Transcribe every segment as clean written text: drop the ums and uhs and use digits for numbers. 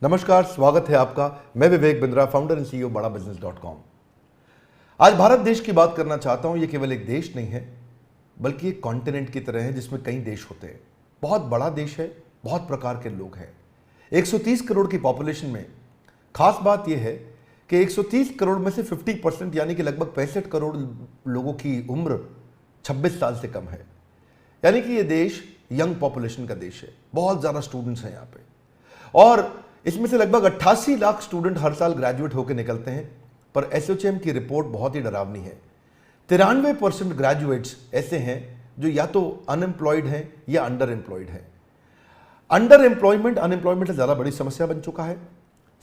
नमस्कार, स्वागत है आपका। मैं Vivek Bindra, founder and CEO बड़ा बिजनेस.com। आज भारत देश की बात करना चाहता हूं। ये केवल एक देश नहीं है, बल्कि एक कॉन्टिनेंट की तरह है जिसमें कई देश होते हैं। बहुत बड़ा देश है, बहुत प्रकार के लोग हैं। 130 करोड़ की पॉपुलेशन में खास बात यह है कि 130 करोड़ में से 50% यानी कि लगभग 65 करोड़ लोगों की उम्र 26 साल से कम है। यानी कि ये देश यंग पॉपुलेशन का देश है। बहुत ज़्यादा स्टूडेंट्स हैं यहाँ पे, और इसमें से लगभग 88 लाख स्टूडेंट हर साल ग्रेजुएट होकर निकलते हैं। पर एसोचैम की रिपोर्ट बहुत ही डरावनी है। 93% ग्रेजुएट्स ऐसे हैं जो या तो अनएम्प्लॉयड हैं या अंडर एम्प्लॉयड हैं। अंडर एम्प्लॉयमेंट अनएम्प्लॉयमेंट से ज़्यादा बड़ी समस्या बन चुका है।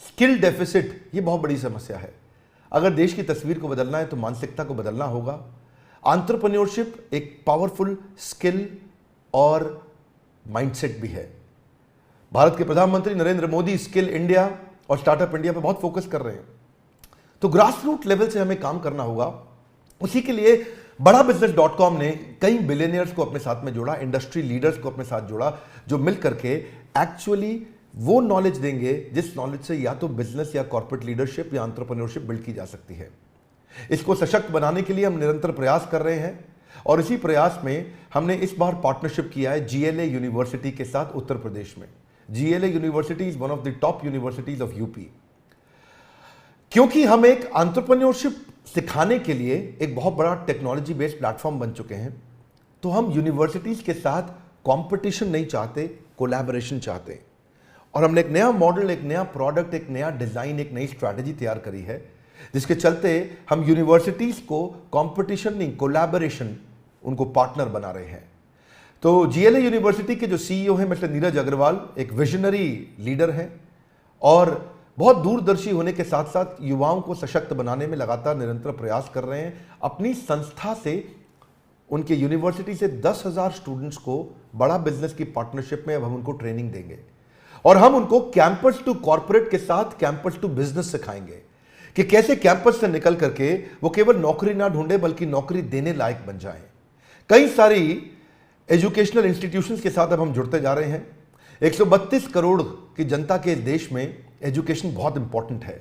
स्किल डेफिसिट ये बहुत बड़ी समस्या है। अगर देश की तस्वीर को बदलना है तो मानसिकता को बदलना होगा। एंटरप्रेन्योरशिप एक पावरफुल स्किल और माइंडसेट भी है। भारत के प्रधानमंत्री नरेंद्र मोदी स्किल इंडिया और स्टार्टअप इंडिया पर बहुत फोकस कर रहे हैं। तो ग्रास रूट लेवल से हमें काम करना होगा। उसी के लिए बड़ा बिजनेस.com ने कई बिलियनियर्स को अपने साथ में जोड़ा, इंडस्ट्री लीडर्स को अपने साथ जोड़ा, जो मिल करके एक्चुअली वो नॉलेज देंगे जिस नॉलेज से या तो बिजनेस या कॉर्पोरेट लीडरशिप या एंटरप्रेन्योरशिप बिल्ड की जा सकती है। इसको सशक्त बनाने के लिए हम निरंतर प्रयास कर रहे हैं, और इसी प्रयास में हमने इस बार पार्टनरशिप किया है GLA यूनिवर्सिटी के साथ उत्तर प्रदेश में। GLA university is one of the top universities of UP. क्योंकि हम एक एंटरप्रेन्योरशिप सिखाने के लिए एक बहुत बड़ा टेक्नोलॉजी बेस्ड प्लेटफॉर्म बन चुके हैं, तो हम यूनिवर्सिटीज के साथ कंपटीशन नहीं चाहते, कोलैबोरेशन चाहते हैं। और हमने एक नया मॉडल, एक नया प्रोडक्ट, एक नया डिजाइन, एक नई स्ट्रैटेजी तैयार करी है, जिसके चलते हम यूनिवर्सिटीज को कंपटीशन नहीं, कोलैबोरेशन, उनको पार्टनर बना रहे हैं। तो GLA यूनिवर्सिटी के जो CEO हैं मिस्टर नीरज अग्रवाल एक विजनरी लीडर हैं, और बहुत दूरदर्शी होने के साथ साथ युवाओं को सशक्त बनाने में लगातार निरंतर प्रयास कर रहे हैं। अपनी संस्था से, उनके यूनिवर्सिटी से 10,000 स्टूडेंट्स को बड़ा बिजनेस की पार्टनरशिप में अब हम उनको ट्रेनिंग देंगे, और हम उनको कैंपस टू कॉर्पोरेट के साथ कैंपस टू बिजनेस सिखाएंगे कि कैसे कैंपस से निकल करके वो केवल नौकरी ना ढूंढे बल्कि नौकरी देने लायक बन जाएं। कई सारी एजुकेशनल इंस्टीट्यूशंस के साथ अब हम जुड़ते जा रहे हैं। 132 करोड़ की जनता के देश में एजुकेशन बहुत इंपॉर्टेंट है,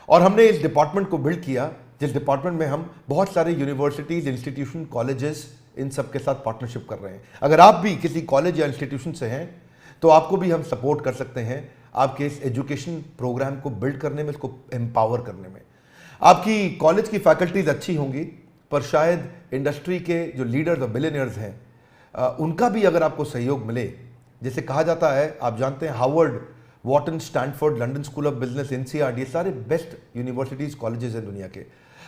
और हमने इस डिपार्टमेंट को बिल्ड किया, जिस डिपार्टमेंट में हम बहुत सारे यूनिवर्सिटीज, इंस्टीट्यूशन, कॉलेजेस, इन सब के साथ पार्टनरशिप कर रहे हैं। अगर आप भी किसी कॉलेज या इंस्टीट्यूशन से हैं तो आपको भी हम सपोर्ट कर सकते हैं आपके इस एजुकेशन प्रोग्राम को बिल्ड करने में, इसको एम्पावर करने में। आपकी कॉलेज की फैकल्टीज अच्छी होंगी, पर शायद इंडस्ट्री के जो लीडर्स और बिलियनियर्स हैं उनका भी अगर आपको सहयोग मिले, जैसे कहा जाता है, आप जानते हैं Harvard, Wharton, Stanford, London School of Business, NCERT, ये सारे बेस्ट यूनिवर्सिटीज, कॉलेजेस हैं दुनिया के।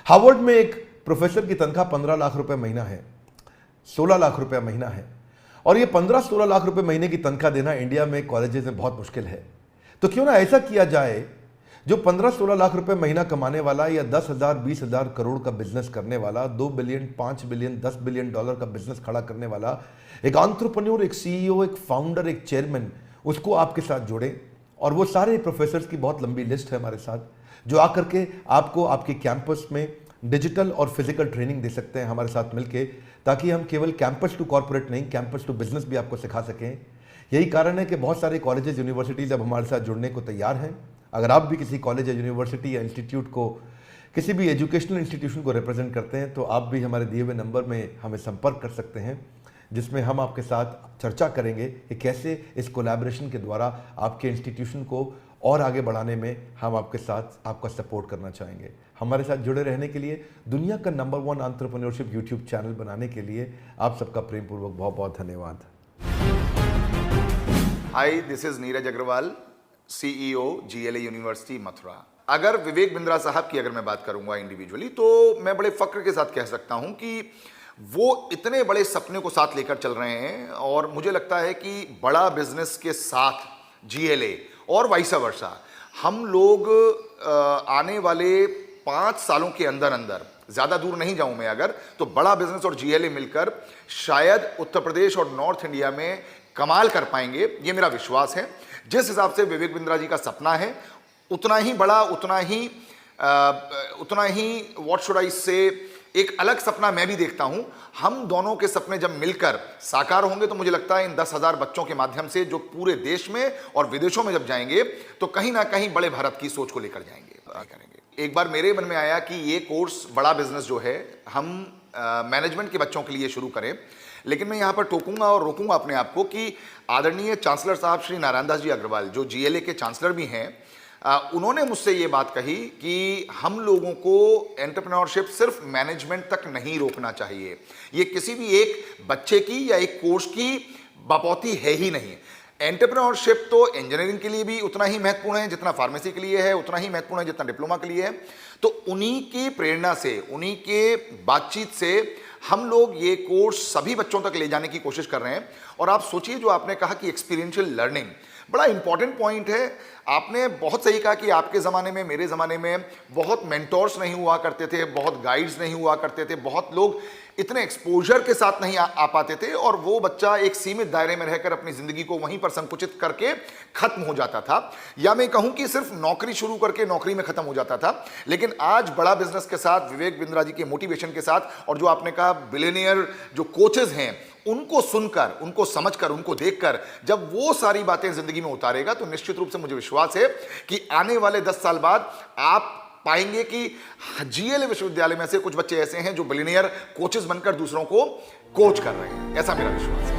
हार्वर्ड में एक प्रोफेसर की तनख्वाह 15 लाख रुपए महीना है, 16 लाख रुपए महीना है, और ये 15-16 लाख रुपए महीने की तनख्वाह देना इंडिया में कॉलेजेस में बहुत मुश्किल है। तो क्यों ना ऐसा किया जाए, जो 15-16 लाख रुपए महीना कमाने वाला या 10,000, 20,000 करोड़ का बिजनेस करने वाला, 2 बिलियन, 5 बिलियन, 10 बिलियन डॉलर का बिजनेस खड़ा करने वाला एक एंटरप्रेन्योर, एक CEO, एक फाउंडर, एक चेयरमैन, उसको आपके साथ जोड़ें। और वो सारे प्रोफेसर्स की बहुत लंबी लिस्ट है हमारे साथ, जो आकर के आपको आपके कैंपस में डिजिटल और फिजिकल ट्रेनिंग दे सकते हैं हमारे साथ मिलके, ताकि हम केवल कैंपस टू कॉर्पोरेट नहीं, कैंपस टू बिजनेस भी आपको सिखा सकें। यही कारण है कि बहुत सारे कॉलेजेस, यूनिवर्सिटीज अब हमारे साथ जुड़ने को तैयार हैं। अगर आप भी किसी कॉलेज या यूनिवर्सिटी या इंस्टीट्यूट को, किसी भी एजुकेशनल इंस्टीट्यूशन को रिप्रेजेंट करते हैं, तो आप भी हमारे दिए हुए नंबर में हमें संपर्क कर सकते हैं, जिसमें हम आपके साथ चर्चा करेंगे कि कैसे इस कोलैबोरेशन के द्वारा आपके इंस्टीट्यूशन को और आगे बढ़ाने में हम आपके साथ आपका सपोर्ट करना चाहेंगे। हमारे साथ जुड़े रहने के लिए, दुनिया का नंबर 1 एंटरप्रेन्योरशिप यूट्यूब चैनल बनाने के लिए आप सबका प्रेमपूर्वक बहुत बहुत धन्यवाद। Hi, this is Neeraj Agarwal, CEO GLA university Mathura. अगर विवेक बिंद्रा साहब की अगर मैं बात करूंगा इंडिविजुअली, तो मैं बड़े फक्र के साथ कह सकता हूं कि वो इतने बड़े सपने को साथ लेकर चल रहे हैं, और मुझे लगता है कि बड़ा बिजनेस के साथ GLA और वाइस वर्सा, हम लोग आने वाले 5 सालों के अंदर अंदर, ज़्यादा दूर नहीं जाऊं मैं अगर, तो बड़ा बिजनेस और GLA मिलकर शायद उत्तर प्रदेश और नॉर्थ इंडिया में कमाल कर पाएंगे, ये मेरा विश्वास है। जिस हिसाब से विवेक बिंद्रा जी का सपना है, उतना ही बड़ा, उतना ही व्हाट शुड आई से, एक अलग सपना मैं भी देखता हूं। हम दोनों के सपने जब मिलकर साकार होंगे तो मुझे लगता है इन 10,000 बच्चों के माध्यम से जो पूरे देश में और विदेशों में जब जाएंगे तो कहीं ना कहीं बड़े भारत की सोच को लेकर जाएंगे, करेंगे। एक बार मेरे मन में आया कि ये कोर्स बड़ा बिजनेस जो है हम मैनेजमेंट के बच्चों के लिए शुरू करें, लेकिन मैं यहां पर टोकूंगा और रोकूंगा अपने आप को कि आदरणीय चांसलर साहब श्री नारायण दास जी अग्रवाल, जो जीएलए के चांसलर भी हैं, उन्होंने मुझसे ये बात कही कि हम लोगों को एंटरप्रेन्योरशिप सिर्फ मैनेजमेंट तक नहीं रोकना चाहिए। ये किसी भी एक बच्चे की या एक कोर्स की बपौती है ही नहीं। एंटरप्रेन्योरशिप तो इंजीनियरिंग के लिए भी उतना ही महत्वपूर्ण है जितना फार्मेसी के लिए है, उतना ही महत्वपूर्ण है जितना डिप्लोमा के लिए है। तो उन्हीं की प्रेरणा से, उन्हीं के बातचीत से हम लोग ये कोर्स सभी बच्चों तक ले जाने की कोशिश कर रहे हैं। और आप सोचिए, जो आपने कहा कि एक्सपीरियंशियल लर्निंग बड़ा इंपॉर्टेंट पॉइंट है। आपने बहुत सही कहा कि आपके ज़माने में, मेरे ज़माने में बहुत मेंटोर्स नहीं हुआ करते थे, बहुत गाइड्स नहीं हुआ करते थे, बहुत लोग इतने एक्सपोजर के साथ नहीं आ पाते थे, और वो बच्चा एक सीमित दायरे में रहकर अपनी ज़िंदगी को वहीं पर संकुचित करके खत्म हो जाता था, या मैं कहूँ कि सिर्फ नौकरी शुरू करके नौकरी में खत्म हो जाता था। लेकिन आज बड़ा बिजनेस के साथ, विवेक बिंद्रा जी के मोटिवेशन के साथ, और जो आपने कहा बिलियनियर जो कोचेज हैं, उनको सुनकर, उनको समझकर, उनको देखकर जब वो सारी बातें जिंदगी में उतारेगा तो निश्चित रूप से मुझे विश्वास है कि आने वाले 10 साल बाद आप पाएंगे कि जीएलए विश्वविद्यालय में से कुछ बच्चे ऐसे हैं जो बिलियनियर कोचेस बनकर दूसरों को कोच कर रहे हैं। ऐसा मेरा विश्वास है।